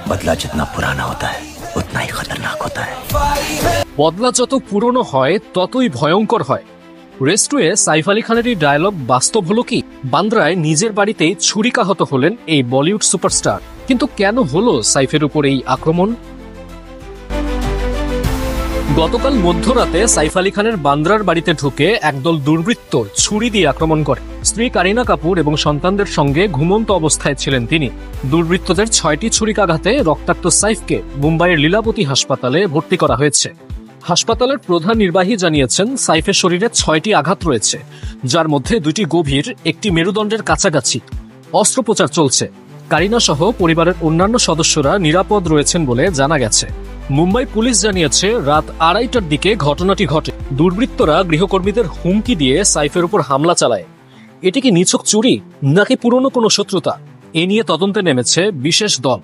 बदला जितना पुराना होता है उतना ही खतरनाक होता है। বদলা যত পুরনো হয় ততই ভয়ঙ্কর হয়। রেস্টুয়ে সাইফ আলী খানের এই ডায়লগ বাস্তব হলো কি? বান্দ্রায় নিজের বাড়িতেই ছুরিকাহত হলেন এই বলিউড সুপারস্টার। কিন্তু কেন হলো সাইফের উপর এই আক্রমণ? গতকাল মধ্যরাতে সাইফ আলী খানের বান্দ্রার বাড়িতে ঢুকে একদল দুর্বৃত্ত ছুরি দিয়ে আক্রমণ করে। স্ত্রী কারিনা কাপুর এবং সন্তানদের সঙ্গে ঘুমন্ত অবস্থায় ছিলেন তিনি। দুর্বৃত্তদের 6টি ছুরিকাঘাতে রক্তাক্ত সাইফকে মুম্বাইয়ের লীলাবতী হাসপাতালে ভর্তি করা হয়েছে। হাসপাতালের প্রধান নির্বাহী জানিয়েছেন সাইফের শরীরে 6টি আঘাত রয়েছে, যার মধ্যে 2টি গভীর, একটি মেরুদণ্ডের কাছাকাছি। অস্ত্রোপচার চলছে। কারিনা সহ পরিবারের অন্যান্য সদস্যরা নিরাপদ রয়েছেন বলে জানা গেছে। মুম্বাই পুলিশ জানিয়েছে রাত 2:30টার দিকে ঘটনাটি ঘটে। দুর্বৃত্তরা গৃহকর্মীদের হুমকি দিয়ে সাইফের উপর হামলা চালায়। এটি কি নিছক চুরি নাকি পুরনো কোনো শত্রুতা? এ নিয়ে তদন্তে নেমেছে বিশেষ দল।